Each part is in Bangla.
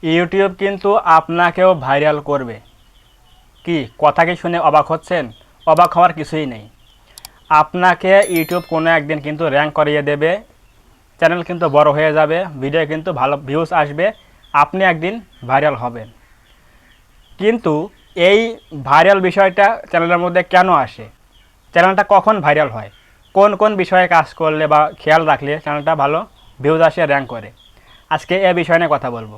ইউটিউব কিন্তু আপনাকেও ভাইরাল করবে। কি কথা কি শুনে অবাক হচ্ছেন? অবাক হওয়ার কিছুই নেই। আপনাকে ইউটিউব কোনো একদিন কিন্তু র্যাঙ্ক করিয়ে দেবে, চ্যানেল কিন্তু বড় হয়ে যাবে, ভিডিও কিন্তু ভালো ভিউজ আসবে, আপনি একদিন ভাইরাল হবেন। কিন্তু এই ভাইরাল বিষয়টা চ্যানেলের মধ্যে কেন আসে? চ্যানেলটা কখন ভাইরাল হয়? কোন কোন বিষয়ে কাজ করলে বা খেয়াল রাখলে চ্যানেলটা ভালো ভিউজ আসে, র্যাঙ্ক করে? আজকে এই বিষয় নিয়ে কথা বলবো।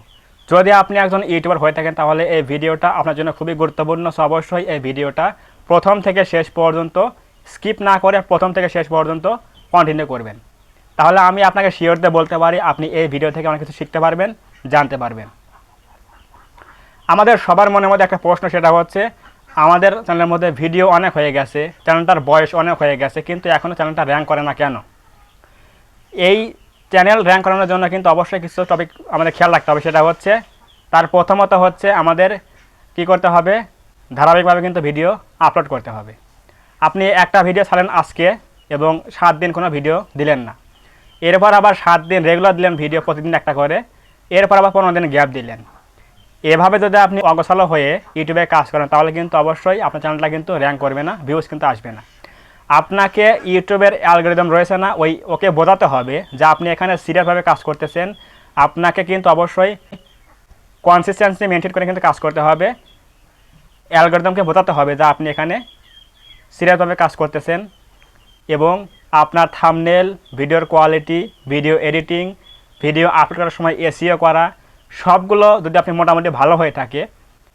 যদি আপনি একজন ইউটিউবার হয়ে থাকেন তাহলে এই ভিডিওটা আপনার জন্য খুবই গুরুত্বপূর্ণ। সো অবশ্যই এই ভিডিওটা প্রথম থেকে শেষ পর্যন্ত স্কিপ না করে প্রথম থেকে শেষ পর্যন্ত কন্টিনিউ করবেন। তাহলে আমি আপনাকে শিওর দিয়ে বলতে পারি আপনি এই ভিডিও থেকে অনেক কিছু শিখতে পারবেন, জানতে পারবেন। আমাদের সবার মনের মধ্যে একটা প্রশ্ন, সেটা হচ্ছে আমাদের চ্যানেলের মধ্যে ভিডিও অনেক হয়ে গেছে, চ্যানেলটার বয়স অনেক হয়ে গেছে, কিন্তু এখনও চ্যানেলটা র্যাঙ্ক করে না কেন? এই চ্যানেল র্যাঙ্ক করানোর জন্য কিন্তু অবশ্যই কিছু টপিক আমাদের খেয়াল রাখতে হবে। সেটা হচ্ছে তার প্রথমত হচ্ছে আমাদের কি করতে হবে, ধারাবাহিকভাবে কিন্তু ভিডিও আপলোড করতে হবে। আপনি একটা ভিডিও ছাড়েন আজকে এবং 7 দিন কোনো ভিডিও দিলেন না, এরপর আবার 7 দিন রেগুলার দিলেন ভিডিও, প্রতিদিন একটা করে, এরপর আবার 15 দিন গ্যাপ দিলেন। এভাবে যদি আপনি অগোছালো হয়ে ইউটিউবে কাজ করেন তাহলে কিন্তু অবশ্যই আপনার চ্যানেলটা কিন্তু র্যাঙ্ক করবে না, ভিউজ কিন্তু আসবে না। আপনাকে ইউটিউবের অ্যালগরিদম রয়েছে না, ওকে বোঝাতে হবে যে আপনি এখানে সিরিয়াসভাবে কাজ করতেছেন। আপনাকে কিন্তু অবশ্যই কনসিস্টেন্সি মেনটেন করে কিন্তু কাজ করতে হবে। অ্যালগরিদমকে বোঝাতে হবে যে আপনি এখানে সিরিয়াসভাবে কাজ করতেছেন এবং আপনার থাম্বনেল, ভিডিওর quality, video editing, video upload করার সময় এসইও করা, সবগুলো যদি আপনি মোটামুটি ভালো হয়ে থাকে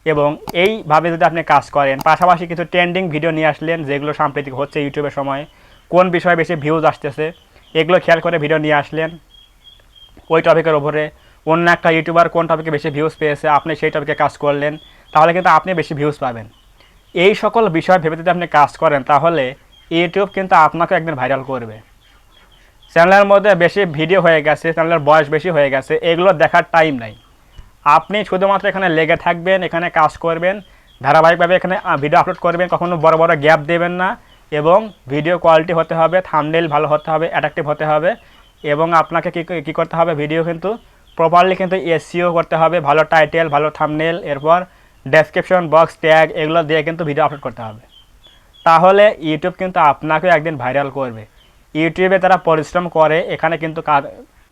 এবং এইভাবে যদি আপনি কাজ করেন, পাশাপাশি কিছু ট্রেন্ডিং ভিডিও নিয়ে আসলেন যেগুলো সাম্প্রতিক হচ্ছে ইউটিউবের সময়, কোন বিষয়ে বেশি ভিউজ আসতেছে এগুলো খেয়াল করে ভিডিও নিয়ে আসলেন। ওই টপিকের ওপরে অন্য একটা ইউটিউবার কোন টপিকে বেশি ভিউজ পেয়েছে, আপনি সেই টপিকে কাজ করলেন, তাহলে কিন্তু আপনি বেশি ভিউজ পাবেন। এই সকল বিষয় ভেবে যদি আপনি কাজ করেন তাহলে ইউটিউব কিন্তু আপনাকে একদিন ভাইরাল করবে। চ্যানেলের মধ্যে বেশি ভিডিও হয়ে গেছে, চ্যানেলের বয়স বেশি হয়ে গেছে, এগুলো দেখার টাইম নাই। আপনি শুধুমাত্র এখানে লেগে থাকবেন, এখানে কাজ করবেন, ধারাবাহিকভাবে এখানে ভিডিও আপলোড করবেন, কখনো বড় বড় গ্যাপ দেবেন না, এবং ভিডিও কোয়ালিটি হতে হবে, থাম্বনেল ভালো হতে হবে, অ্যাট্রাকটিভ হতে হবে, এবং আপনাকে কী করতে হবে, ভিডিও কিন্তু প্রপারলি কিন্তু এসইও করতে হবে, ভালো টাইটেল, ভালো থাম্বনেল, এরপর ডেসক্রিপশন বক্স, ট্যাগ এগুলো দিয়ে কিন্তু ভিডিও আপলোড করতে হবে। তাহলে ইউটিউব কিন্তু আপনাকেও একদিন ভাইরাল করবে। ইউটিউবে তারা পরিশ্রম করে, এখানে কিন্তু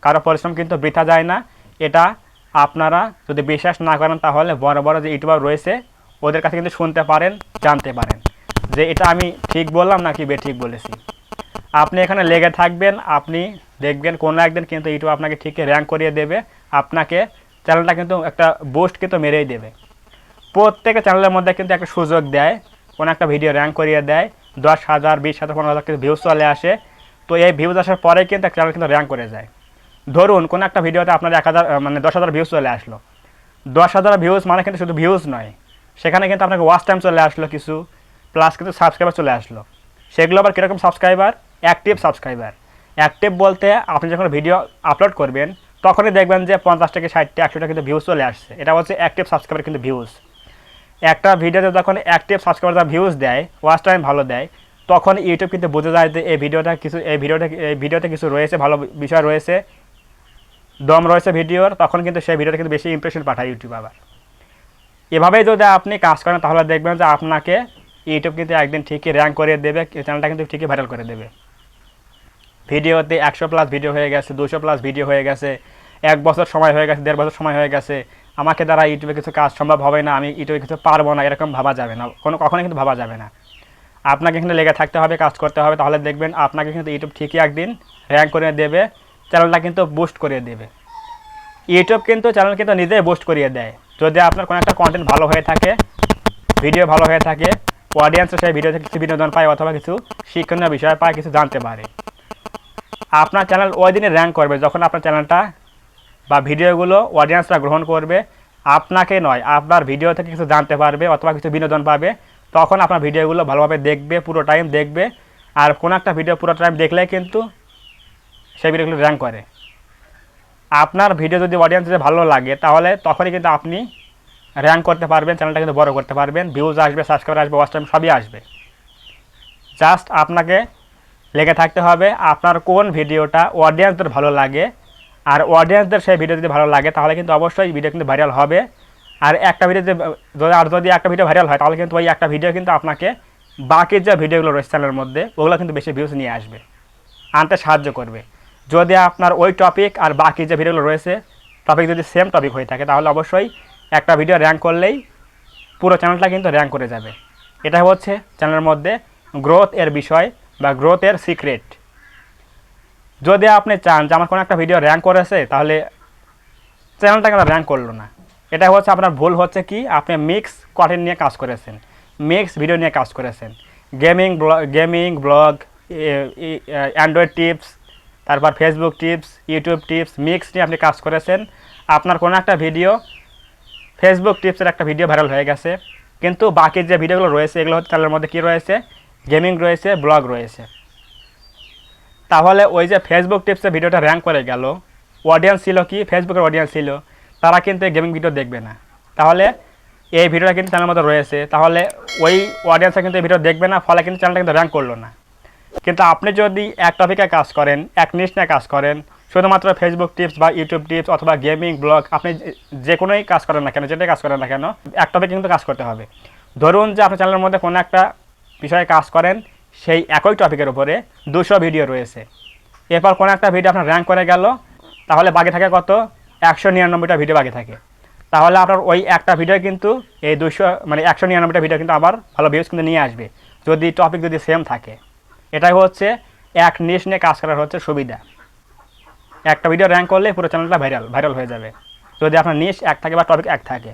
কারো পরিশ্রম কিন্তু বৃথা যায় না। এটা আপনারা যদি বিশ্বাস না করেন তাহলে বড় বড় যে ইউটিউবার রয়েছে ওদের কাছে কিন্তু শুনতে পারেন, জানতে পারেন যে এটা আমি ঠিক বললাম নাকি বেঠিক বলেছি। আপনি এখানে লেগে থাকবেন, আপনি দেখবেন কোনো একদিন কিন্তু ইউটিউব আপনাকে ঠিক র্যাঙ্ক করিয়ে দেবে, আপনাকে চ্যানেলটা কিন্তু একটা বুস্ট কিন্তু মেরেই দেবে। প্রত্যেকের চ্যানেলের মধ্যে কিন্তু একটা সুযোগ দেয়, কোনো একটা ভিডিও র্যাঙ্ক করিয়ে দেয়, 10,000, 20,000, 15,000 কিন্তু ভিউজ চলে আসে। তো এই ভিউজ আসার পরে কিন্তু একটা চ্যানেল কিন্তু র্যাঙ্ক করে যায়। ধরুন কোনো একটা ভিডিওতে আপনার 1,000 মানে 10,000 ভিউজ চলে আসলো। 10,000 ভিউজ মানে কিন্তু শুধু ভিউজ নয়, সেখানে কিন্তু আপনাকে ওয়াচ টাইম চলে আসলো কিছু, প্লাস কিন্তু সাবস্ক্রাইবার চলে আসলো। সেগুলো আবার কীরকম সাবস্ক্রাইবার? Active subscriber. অ্যাক্টিভ বলতে আপনি যখন ভিডিও আপলোড করবেন তখনই দেখবেন যে 50 থেকে 60টা 100টা কিন্তু ভিউজ চলে আসছে, এটা হচ্ছে অ্যাক্টিভ সাবস্ক্রাইবার কিন্তু ভিউজ। একটা ভিডিওতে যখন অ্যাক্টিভ সাবস্ক্রাইবার ভিউজ দেয়, ওয়াচ টাইম ভালো দেয়, তখন ইউটিউব কিন্তু বুঝে যায় যে এই ভিডিওতে কিছু রয়েছে, ভালো বিষয় রয়েছে, দম রয়েছে ভিডিওর, তখন কিন্তু সেই ভিডিওটা কিন্তু বেশি ইমপ্রেশন পাঠায় ইউটিউব। আবার এভাবেই যদি আপনি কাজ করেন তাহলে দেখবেন যে আপনাকে ইউটিউব কিন্তু একদিন ঠিকই র্যাঙ্ক করে দেবে, চ্যানেলটা কিন্তু ঠিকই ভাইরাল করে দেবে। ভিডিওতে 100+ ভিডিও হয়ে গেছে, 200+ ভিডিও হয়ে গেছে, 1 বছর সময় হয়ে গেছে, 1.5 বছর সময় হয়ে গেছে, আমাকে দ্বারা ইউটিউবে কিছু কাজ সম্ভব হবে না, আমি ইউটিউবে কিছু পারবো না, এরকম ভাবা যাবে না, কখনোই কিন্তু ভাবা যাবে না। আপনাকে কিন্তু লেগে থাকতে হবে, কাজ করতে হবে, তাহলে দেখবেন আপনাকে কিন্তু ইউটিউব ঠিকই একদিন র্যাঙ্ক করে দেবে, চ্যানেলটা কিন্তু বুস্ট করে দেবে। ইউটিউব কিন্তু চ্যানেল কিন্তু নিজেই বুস্ট করিয়ে দেয় যদি আপনার কোনো একটা কন্টেন্ট ভালো হয়ে থাকে, ভিডিও ভালো হয়ে থাকে, অডিয়েন্সও সেই ভিডিও থেকে কিছু বিনোদন পায় অথবা কিছু শিক্ষণীয় বিষয় পায়, কিছু জানতে পারে। আপনার চ্যানেল ওই দিনে র্যাঙ্ক করবে যখন আপনার চ্যানেলটা বা ভিডিওগুলো অডিয়েন্সরা গ্রহণ করবে, আপনাকে নয়, আপনার ভিডিও থেকে কিছু জানতে পারবে অথবা কিছু বিনোদন পাবে, তখন আপনার ভিডিওগুলো ভালোভাবে দেখবে, পুরো টাইম দেখবে। আর কোনো একটা ভিডিও পুরো টাইম দেখলে কিন্তু সেই ভিডিওগুলো র্যাঙ্ক করে। আপনার ভিডিও যদি অডিয়েন্সের ভালো লাগে তাহলে তখনই কিন্তু আপনি র্যাঙ্ক করতে পারবেন, চ্যানেলটা কিন্তু বড় করতে পারবেন, ভিউজ আসবে, সাবস্ক্রাইবার আসবে, ওয়াচ টাইম সবই আসবে। জাস্ট আপনাকে লেগে থাকতে হবে আপনার কোন ভিডিওটা অডিয়েন্সদের ভালো লাগে, আর অডিয়েন্সদের সেই ভিডিও যদি ভালো লাগে তাহলে কিন্তু অবশ্যই ভিডিও কিন্তু ভাইরাল হবে। আর একটা ভিডিও যদি একটা ভিডিও ভাইরাল হয় তাহলে কিন্তু ওই একটা ভিডিও কিন্তু আপনাকে বাকি যে ভিডিওগুলো রয়েছে চ্যানেলের মধ্যে ওগুলো কিন্তু বেশি ভিউজ নিয়ে আসবে, আনতে সাহায্য করবে। যদি আপনার ওই টপিক আর বাকি যে ভিডিওগুলো রয়েছে টপিক যদি সেম টপিক হয়ে থাকে তাহলে অবশ্যই একটা ভিডিও র্যাঙ্ক করলেই পুরো চ্যানেলটা কিন্তু র্যাঙ্ক করে যাবে। এটা হচ্ছে চ্যানেলের মধ্যে গ্রোথ এর বিষয় বা গ্রোথ এর সিক্রেট। যদি আপনি চান যে আমার কোনো একটা ভিডিও র্যাঙ্ক করেছে তাহলে চ্যানেলটা কেন র্যাঙ্ক করলো না, এটা হচ্ছে আপনার ভুল হচ্ছে কি আপনি মিক্স কন্টেন্ট নিয়ে কাজ করেছেন, মিক্স ভিডিও নিয়ে কাজ করেছেন। গেমিং ব্লগ, অ্যান্ড্রয়েড টিপস, তারপর Facebook tips, YouTube tips mix নিয়ে আপনি কাজ করেছেন। আপনার কোনো একটা ভিডিও ফেসবুক টিপসের একটা ভিডিও ভাইরাল হয়ে গেছে, কিন্তু বাকি যে ভিডিওগুলো রয়েছে এগুলো হচ্ছে চ্যানেলের মধ্যে কী রয়েছে, গেমিং রয়েছে, ব্লগ রয়েছে। তাহলে ওই যে ফেসবুক টিপসের ভিডিওটা র্যাঙ্ক করে গেল, অডিয়েন্স ছিল কি ফেসবুকের অডিয়েন্স ছিল, তারা কিন্তু এই গেমিং ভিডিও দেখবে না। তাহলে এই ভিডিওটা কিন্তু চ্যানেলের মধ্যে রয়েছে, তাহলে ওই অডিয়েন্সরা কিন্তু এই ভিডিও দেখবে না, ফলে কিন্তু চ্যানেলটা কিন্তু র্যাঙ্ক করলো না। কিন্তু আপনি যদি এক টপিকে কাজ করেন, এক নিশ নিয়ে কাজ করেন, শুধুমাত্র ফেসবুক টিপস বা ইউটিউব টিপস অথবা গেমিং ব্লগ, আপনি যে কোনোই কাজ করেন না কেন, যেটাই কাজ করেন না কেন, এক টপিকে কিন্তু কাজ করতে হবে। ধরুন যে আপনার চ্যানেলের মধ্যে কোনো একটা বিষয়ে কাজ করেন, সেই একই টপিকের উপরে 200 ভিডিও রয়েছে, এরপর কোনো একটা ভিডিও আপনার র্যাঙ্ক করে গেল, তাহলে বাকি থাকে কত, 199টা ভিডিও বাকি থাকে। তাহলে আপনার ওই একটা ভিডিও কিন্তু এই 199টা ভিডিও কিন্তু আবার ভালো ভিউজ কিন্তু নিয়ে আসবে, যদি টপিক যদি সেম থাকে। এটাই হচ্ছে এক নিশ নিয়ে কাজ করার হচ্ছে সুবিধা। একটা ভিডিও র্যাঙ্ক করলে পুরো চ্যানেলটা ভাইরাল হয়ে যাবে, যদি আপনার নিশ এক থাকে বা টপিক এক থাকে।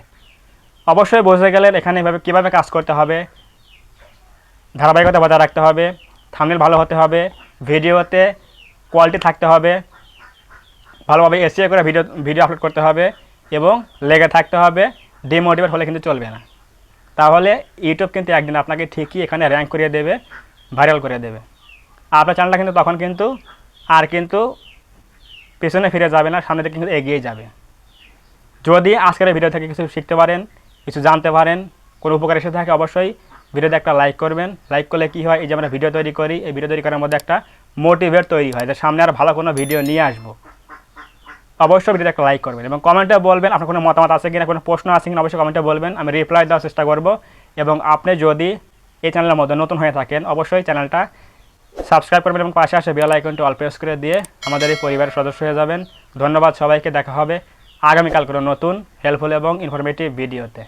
অবশ্যই বুঝে গেলেন এখানে কীভাবে কাজ করতে হবে। ধারাবাহিকতা বজায় রাখতে হবে, থাম্বনেল ভালো হতে হবে, ভিডিওতে কোয়ালিটি থাকতে হবে, ভালোভাবে এসিও করে ভিডিও আপলোড করতে হবে এবং লেগে থাকতে হবে। ডিমোটিভেট হলে কিন্তু চলবে না, তাহলে ইউটিউব কিন্তু একদিন আপনাকে ঠিকই এখানে র্যাঙ্ক করিয়ে দেবে, ভাইরাল করে দেবে। আপনার চ্যানেলটা কিন্তু তখন কিন্তু পেছনে ফিরে যাবে না, সামনে দিকে কিন্তু এগিয়ে যাবে। যদি আজকের এই ভিডিও থেকে কিছু শিখতে পারেন, কিছু জানতে পারেন, কোনো উপকার এসে থাকে, অবশ্যই ভিডিওতে একটা লাইক করবেন। লাইক করলে কী হয়, এই যে আমরা ভিডিও তৈরি করি, এই ভিডিও তৈরি করার মধ্যে একটা মোটিভেট তৈরি হয় যে সামনে আর ভালো কোনো ভিডিও নিয়ে আসবো। অবশ্যই ভিডিওতে একটা লাইক করবেন এবং কমেন্টে বলবেন আপনার কোনো মতামত আছে কিনা, কোনো প্রশ্ন আছে কিনা, অবশ্যই কমেন্টে বলবেন, আমি রিপ্লাই দেওয়ার চেষ্টা করব। এবং আপনি যদি এই চ্যানেলের মধ্যে নতুন হয়ে থাকেন অবশ্যই চ্যানেলটা সাবস্ক্রাইব করবেন এবং পাশে আসে বেল আইকনটি অল প্রেস করে দিয়ে আমাদের এই পরিবারের সদস্য হয়ে যাবেন। ধন্যবাদ সবাইকে, দেখা হবে আগামীকাল কোনো নতুন হেল্পফুল এবং ইনফরমেটিভ ভিডিওতে।